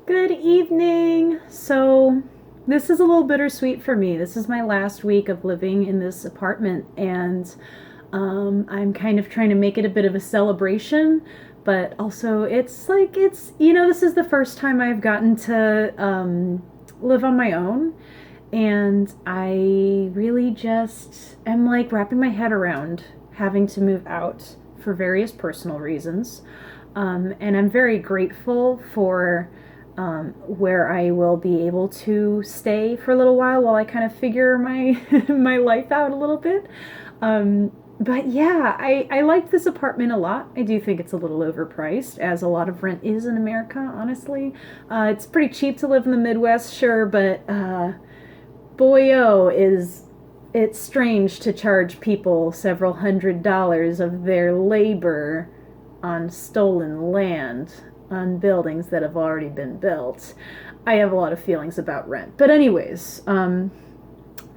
Good evening. So, this is a little bittersweet for me. This is my last week of living in this apartment, and I'm kind of trying to make it a bit of a celebration, but also this is the first time I've gotten to live on my own, and I really just am like wrapping my head around having to move out for various personal reasons. And I'm very grateful for where I will be able to stay for a little while I kind of figure my my life out a little bit. But yeah, I like this apartment a lot. I do think it's a little overpriced, as a lot of rent is in America, honestly. It's pretty cheap to live in the Midwest, sure, but boy, oh, is it's strange to charge people several $100s of their labor on stolen land, on buildings that have already been built. I have a lot of feelings about rent. But anyways, I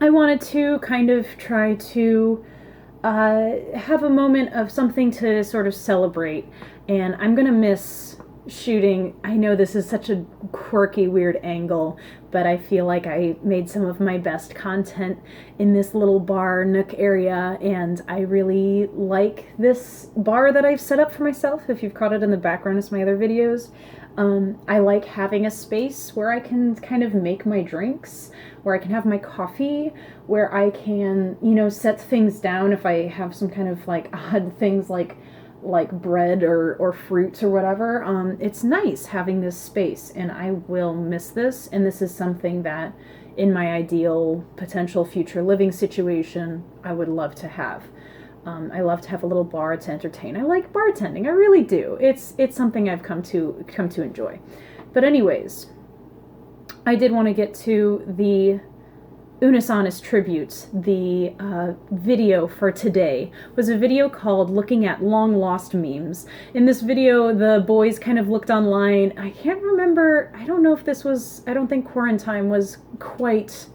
wanted to kind of try to have a moment of something to sort of celebrate. And I'm going to miss shooting. I know this is such a quirky, weird angle, but I feel like I made some of my best content in this little bar nook area, and I really like this bar that I've set up for myself. If you've caught it in the background of my other videos, I like having a space where I can kind of make my drinks, where I can have my coffee, where I can, set things down if I have some kind of like odd things like bread or fruits or whatever. It's nice having this space, and I will miss this, and this is something that in my ideal potential future living situation I would love to have. I love to have a little bar to entertain. I like bartending, I really do. It's something I've come to enjoy. But anyways, I did want to get to the Unis Honest tribute. The video for today was a video called Looking at Long Lost Memes. In this video, the boys kind of looked online. I can't remember, I don't know if I don't think quarantine was quite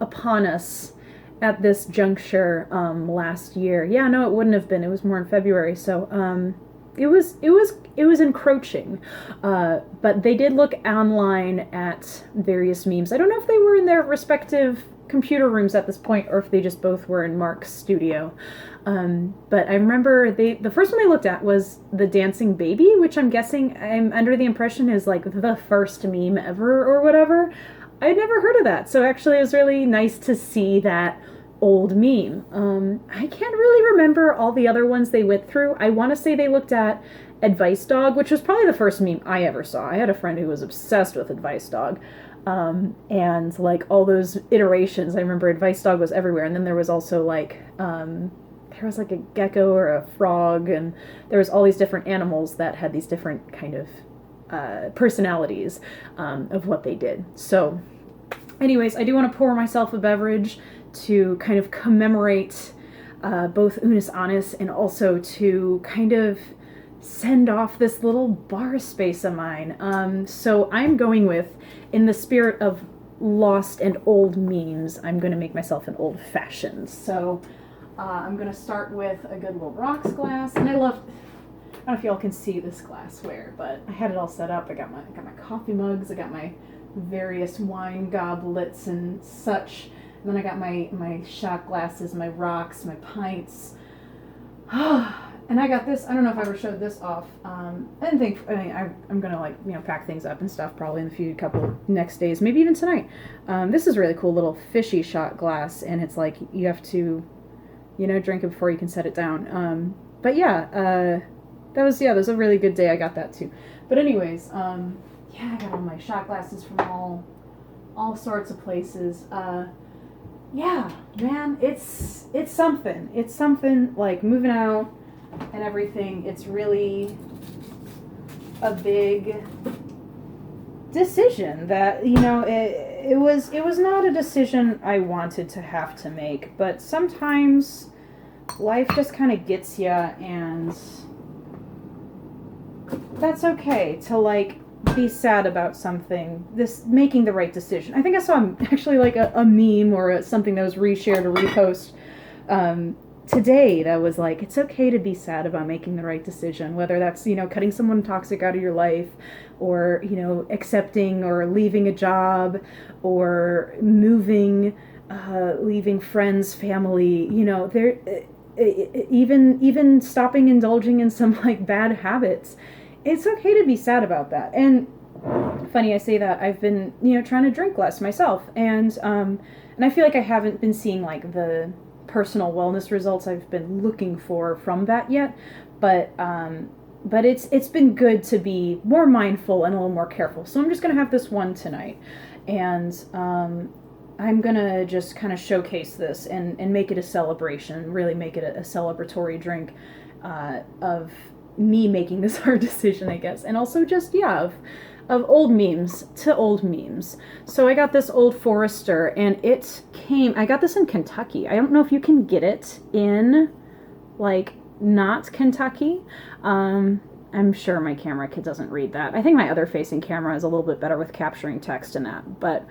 upon us at this juncture last year. Yeah, no, it wouldn't have been. It was more in February. So it was encroaching, but they did look online at various memes. I don't know if they were in their respective computer rooms at this point, or if they just both were in Mark's studio. But I remember the first one they looked at was the dancing baby, which I'm guessing, I'm under the impression is like the first meme ever or whatever. I'd never heard of that, so actually it was really nice to see that old meme. I can't really remember all the other ones they went through. I want to say they looked at Advice Dog, which was probably the first meme I ever saw. I had a friend who was obsessed with Advice Dog. And like all those iterations, I remember Advice Dog was everywhere. And then there was also like, there was like a gecko or a frog, and there was all these different animals that had these different kind of personalities of what they did. So anyways, I do want to pour myself a beverage to kind of commemorate both Unis Honest, and also to kind of send off this little bar space of mine. So I'm going with, in the spirit of lost and old memes, I'm going to make myself an old fashioned. So I'm going to start with a good little rocks glass, and I don't know if y'all can see this glassware, but I had it all set up. I got my coffee mugs, I got my various wine goblets and such, and then I got my shot glasses, my rocks, my pints. And I got this. I don't know if I ever showed this off. I'm gonna pack things up and stuff probably in the couple next days, maybe even tonight. This is a really cool little fishy shot glass, and it's like you have to, drink it before you can set it down. But yeah, that was a really good day. I got that too. But anyways, I got all my shot glasses from all sorts of places. Yeah, man, it's something. It's something, like moving out and everything. It's really a big decision that, it was not a decision I wanted to have to make, but sometimes life just kind of gets you, and that's okay to like be sad about something, this making the right decision. I think I saw actually like a meme or something that was reshared or repost today that was like, it's okay to be sad about making the right decision, whether that's, you know, cutting someone toxic out of your life, or, you know, accepting or leaving a job, or moving, leaving friends, family, you know, there, even stopping indulging in some like bad habits. It's okay to be sad about that. And funny I say that, I've been, you know, trying to drink less myself, and I feel like I haven't been seeing like the personal wellness results I've been looking for from that yet, but it's been good to be more mindful and a little more careful. So I'm just gonna have this one tonight, and I'm gonna just kind of showcase this and make it a celebration, really make it a celebratory drink, of me making this hard decision, I guess, and also just, yeah, of old memes to old memes. So I got this Old Forester, and I got this in Kentucky. I don't know if you can get it in, like, not Kentucky. I'm sure my camera kit doesn't read that. I think my other facing camera is a little bit better with capturing text and that, but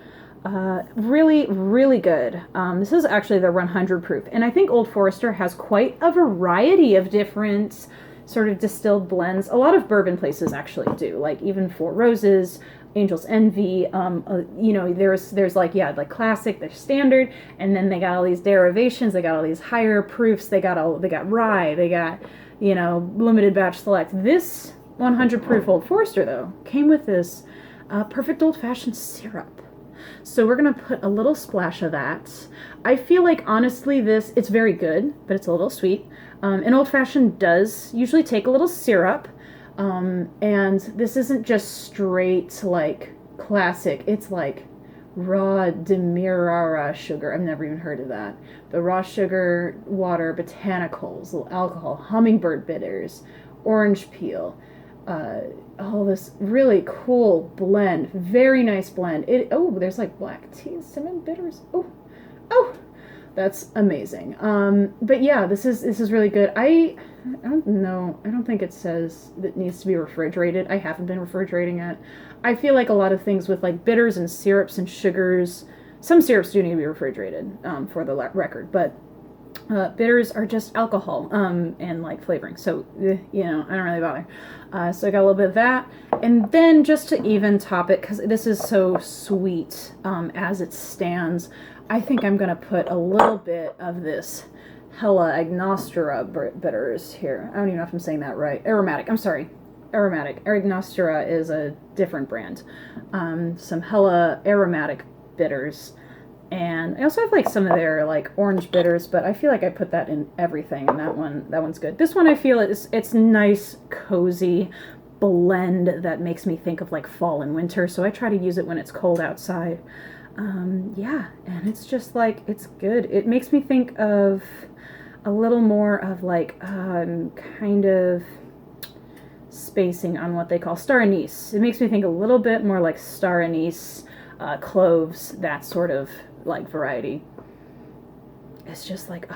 really, really good. This is actually the 100 proof, and I think Old Forester has quite a variety of different sort of distilled blends. A lot of bourbon places actually do, like even Four Roses, Angel's Envy. You know, there's like, yeah, like classic, there's standard, and then they got all these derivations. They got all these higher proofs. They got rye. They got, you know, limited batch select. This 100 proof Old Forester though came with this perfect old fashioned syrup. So we're gonna put a little splash of that. I feel like honestly it's very good, but it's a little sweet. An old-fashioned does usually take a little syrup, and this isn't just straight, like, classic. It's like raw demerara sugar. I've never even heard of that. The raw sugar, water, botanicals, alcohol, hummingbird bitters, orange peel, all this really cool blend. Very nice blend. There's like black tea, cinnamon bitters. Oh! That's amazing. But yeah, this is really good. I don't know. I don't think it says that it needs to be refrigerated. I haven't been refrigerating it. I feel like a lot of things with like bitters and syrups and sugars, some syrups do need to be refrigerated, for the record, but bitters are just alcohol, and like flavoring. So, you know, I don't really bother. So I got a little bit of that. And then just to even top it, because this is so sweet, as it stands, I think I'm going to put a little bit of this Hella Agnostura bitters here. I don't even know if I'm saying that right. Aromatic. I'm sorry. Aromatic. Agnostura is a different brand. Some Hella aromatic bitters. And I also have like some of their like orange bitters, but I feel like I put that in everything, and that one's good. This one I feel it's nice, cozy blend that makes me think of like fall and winter, so I try to use it when it's cold outside. Yeah, and it's just like, it's good. It makes me think of a little more of like, kind of spacing on what they call star anise. It makes me think a little bit more like star anise, cloves, that sort of like variety. It's just like,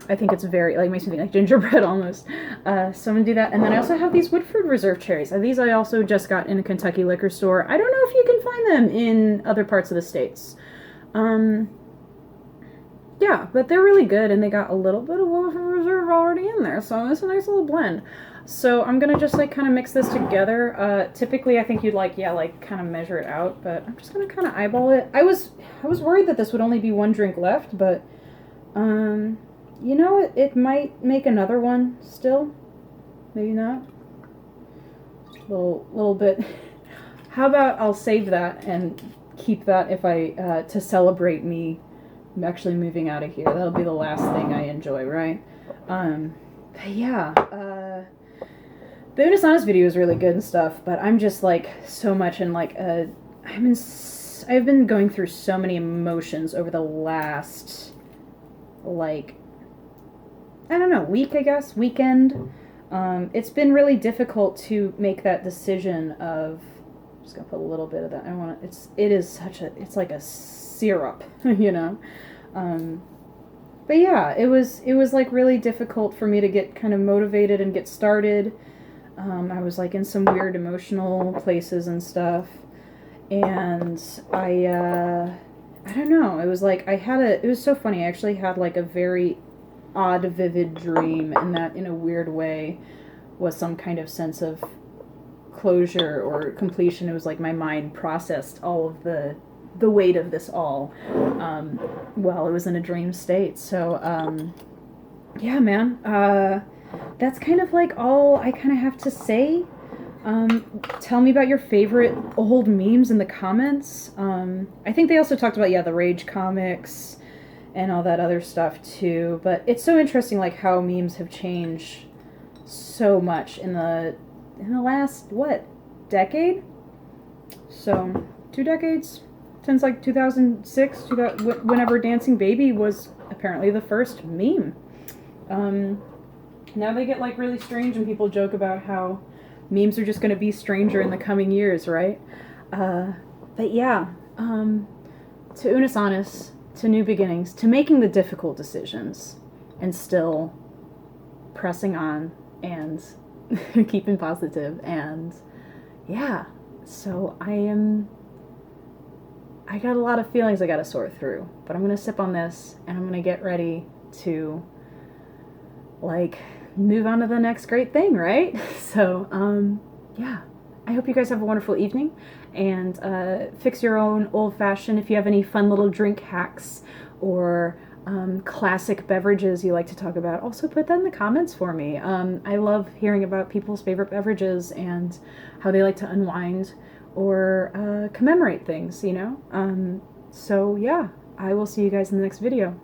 I think it's very, like, makes me think like gingerbread almost. So I'm gonna do that. And then I also have these Woodford Reserve cherries. These I also just got in a Kentucky liquor store. I don't know if you can find them in other parts of the states. Yeah, but they're really good, and they got a little bit of Woodford Reserve already in there, so it's a nice little blend. So I'm gonna just like kind of mix this together. Typically I think you'd like, yeah, like kind of measure it out, but I'm just gonna kind of eyeball it. I was worried that this would only be one drink left, but you know, it might make another one still. Maybe not. Little bit. How about I'll save that and keep that if I to celebrate me actually moving out of here. That'll be the last thing I enjoy, right? But yeah, the Unis Honest video is really good and stuff, but I'm just like so much in like I've been going through so many emotions over the last, like, I don't know, week, I guess, weekend. It's been really difficult to make that decision of, I'm just gonna put a little bit of that. It's like a syrup, you know. But yeah, it was like really difficult for me to get kind of motivated and get started. I was like in some weird emotional places and stuff, and I don't know. It was like it was so funny. I actually had like a very odd, vivid dream, and that in a weird way was some kind of sense of closure or completion. It was like my mind processed all of the weight of this all while it was in a dream state. So yeah, man, that's kind of like all I kind of have to say. Tell me about your favorite old memes in the comments. I think they also talked about, yeah, the Rage comics and all that other stuff too. But it's so interesting, like how memes have changed so much in the last, what, decade? So 2 decades since like 2006, whenever Dancing Baby was apparently the first meme. Now they get like really strange, and people joke about how memes are just going to be stranger in the coming years, right? But yeah, to Unis Honest, to new beginnings, to making the difficult decisions and still pressing on and keeping positive. And yeah, so I got a lot of feelings I got to sort through, but I'm going to sip on this and I'm going to get ready to like move on to the next great thing, right? So, yeah, I hope you guys have a wonderful evening, and fix your own old-fashioned. If you have any fun little drink hacks or classic beverages you like to talk about, also put that in the comments for me. I love hearing about people's favorite beverages and how they like to unwind or commemorate things, you know? So, yeah, I will see you guys in the next video.